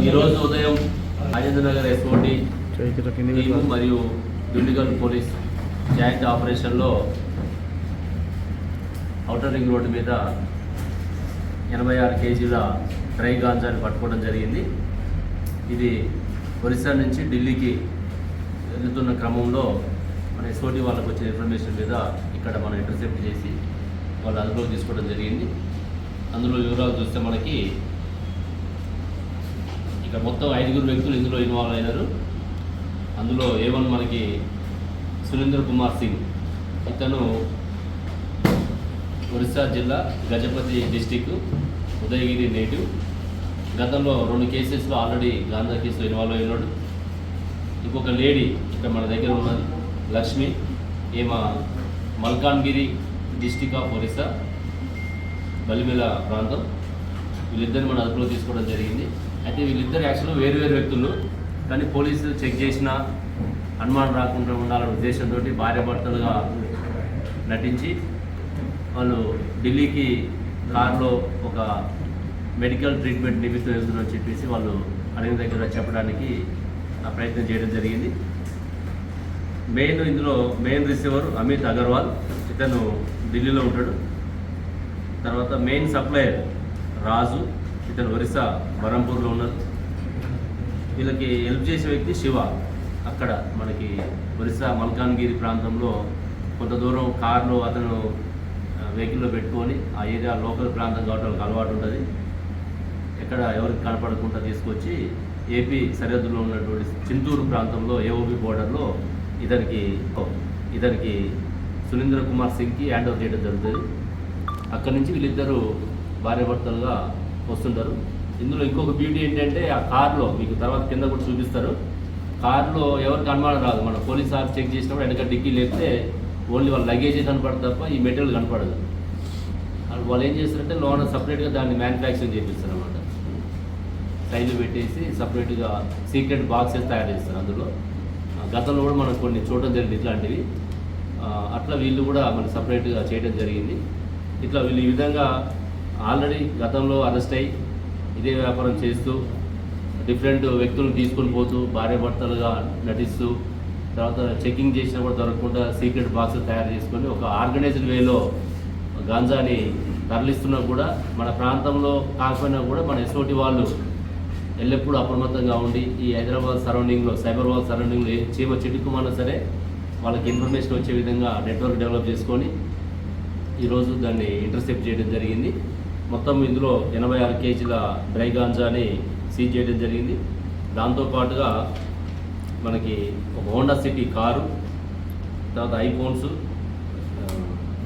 ఈరోజు ఉదయం Rajendranagar SOT team మరియు దుండిగల్ పోలీస్ జాయింట్ ఆపరేషన్లో ఔటర్ రింగ్ రోడ్డు మీద 86 కేజీల డ్రై గాంజాని పట్టుకోవడం జరిగింది. ఇది ఒరిస్సా నుంచి ఢిల్లీకి వెళ్తున్న క్రమంలో మన ఎస్ఓటి వాళ్ళకు వచ్చిన ఇన్ఫర్మేషన్ మీద ఇక్కడ మనం ఇంటర్సెప్ట్ చేసి వాళ్ళు అదుపులోకి తీసుకోవడం జరిగింది. అందులో వివరాలు చూస్తే మనకి ఇక్కడ మొత్తం 5 వ్యక్తులు ఇందులో ఇన్వాల్వ్ అయినారు. అందులో A1 మనకి సురేంద్ర కుమార్ సింగ్, ఇతను ఒరిస్సా జిల్లా గజపతి డిస్టిక్ ఉదయగిరి నేటివ్. గతంలో 2 కేసెస్లో ఆల్రెడీ గాంజా కేసులో ఇన్వాల్వ్ అయినాడు. ఇంకొక లేడీ ఇక్కడ మన దగ్గర ఉన్నది లక్ష్మి, ఈమె మల్కాన్గిరి డిస్టిక్ ఆఫ్ ఒరిస్సా బలిమెల ప్రాంతం. వీళ్ళిద్దరిని మన అదుపులో తీసుకోవడం జరిగింది. అయితే వీళ్ళిద్దరు యాక్చువల్గా వేరు వ్యక్తులు, కానీ పోలీసులు చెక్ చేసిన అనుమానం రాకుండా ఉండాలనే ఉద్దేశంతో భార్యాభర్తలుగా నటించి వాళ్ళు ఢిల్లీకి కారులో ఒక మెడికల్ ట్రీట్మెంట్ నిమిత్తం వెళ్తున్నారని చెప్పేసి వాళ్ళు అడిగిన దగ్గర చెప్పడానికి ప్రయత్నం చేయడం జరిగింది. ఇందులో మెయిన్ రిసీవర్ అమిత్ అగర్వాల్, ఇతను ఢిల్లీలో ఉంటాడు. తర్వాత మెయిన్ సప్లయర్ రాజు, ఇతను ఒరిస్సా బరంపూర్లో ఉన్నారు. వీళ్ళకి హెల్ప్ చేసే వ్యక్తి శివ, అక్కడ మనకి ఒరిస్సా మల్కాన్గిరి ప్రాంతంలో కొంత దూరం కారులో అతను వెహికల్లో పెట్టుకొని ఆ ఏరియా లోకల్ ప్రాంతం కాబట్టి వాళ్ళకి అలవాటు ఉంటుంది. ఎక్కడ ఎవరికి కనపడకుండా తీసుకొచ్చి ఏపీ సరిహద్దులో ఉన్నటువంటి చింతూరు ప్రాంతంలో ఏఓబి బోర్డర్లో ఇతనికి సురేంద్ర కుమార్ సింగ్కి హ్యాండ్ ఓవర్ చేయడం జరుగుతుంది. అక్కడి నుంచి వీళ్ళిద్దరూ భార్యాభర్తలుగా వస్తుంటారు. ఇందులో ఇంకొక బ్యూటీ ఏంటంటే ఆ కార్లో మీకు తర్వాత కింద కూడా చూపిస్తారు. కార్లో ఎవరికి అనుమానం రాదు. మన పోలీస్ ఆఫ్ చెక్ చేసినప్పుడు వెనక డిక్కీ లేపితే ఓన్లీ వాళ్ళ లగేజే కనపడదు తప్ప ఈ మెటీరియల్ కనపడదు. వాళ్ళు ఏం చేస్తారంటే లోన సపరేట్గా దాన్ని మ్యానుఫ్యాక్చరింగ్ చేపిస్తారు అన్నమాట. సైజు పెట్టేసి సపరేట్గా సీక్రెట్ బాక్సెస్ తయారు చేస్తారు. అందులో గతంలో కూడా మనం కొన్ని చూడడం జరిగింది ఇట్లాంటివి. అట్లా వీళ్ళు కూడా మనకు సపరేట్గా చేయడం జరిగింది. ఇట్లా వీళ్ళు ఈ విధంగా ఆల్రెడీ గతంలో అరెస్ట్ అయ్యి ఇదే వ్యాపారం చేస్తూ డిఫరెంట్ వ్యక్తులను తీసుకొని పోతూ భార్యాభర్తలుగా నటిస్తూ తర్వాత చెకింగ్ చేసినా కూడా దొరకకుండా సీక్రెట్ బాక్స్ తయారు చేసుకొని ఒక ఆర్గనైజ్డ్ వేలో గాంజాని తరలిస్తున్నా కూడా మన ప్రాంతంలో కాకపోయినా కూడా మన ఎస్ఓటి వాళ్ళు ఎల్లప్పుడూ అప్రమత్తంగా ఉండి ఈ హైదరాబాద్ సరౌండింగ్లో సైబర్ వాల్ సరౌండింగ్లో చీమ చిటుకుమన్నా సరే వాళ్ళకి ఇన్ఫర్మేషన్ వచ్చే విధంగా నెట్వర్క్ డెవలప్ చేసుకొని ఈరోజు దాన్ని ఇంటర్సెప్ట్ చేయడం జరిగింది. మొత్తం ఇందులో 86 కేజీల డ్రై గాంజాని సీజ్ చేయడం జరిగింది. దాంతోపాటుగా మనకి ఒక హోండా సిటీ కారు, తర్వాత ఐఫోన్స్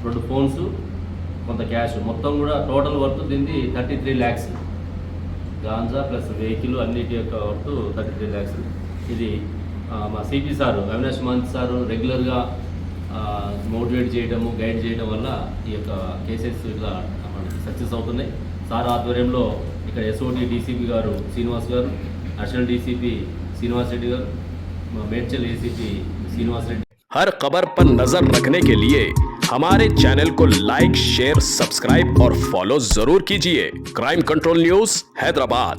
2 ఫోన్స్, కొంత క్యాష్, మొత్తం కూడా టోటల్ వర్త్ దీన్ని 33 lakhs. గాంజా ప్లస్ వెహికల్ అన్నిటి యొక్క వర్త్ 33 lakhs. ఇది మా CP sir Avinash month sir రెగ్యులర్గా మోటివేట్ చేయడము గైడ్ చేయడం వల్ల ఈ యొక్క కేసెస్ ఇట్లా మనకి సక్సెస్ అవుతున్నాయి. సార్ ఆధ్వర్యంలో ఇక్కడ ఎస్ఓటి డీసీపీ గారు శ్రీనివాస్ గారు, అడిషనల్ డీసీపీ శ్రీనివాస్ రెడ్డి గారు, మేడ్చల్ ఏసీపీ శ్రీనివాస్ రెడ్డి. हर खबर पर नजर रखने के लिए हमारे चैनल को लाइक, शेयर, सब्सक्राइब और फॉलो जरूर कीजिए। Crime control news Hyderabad.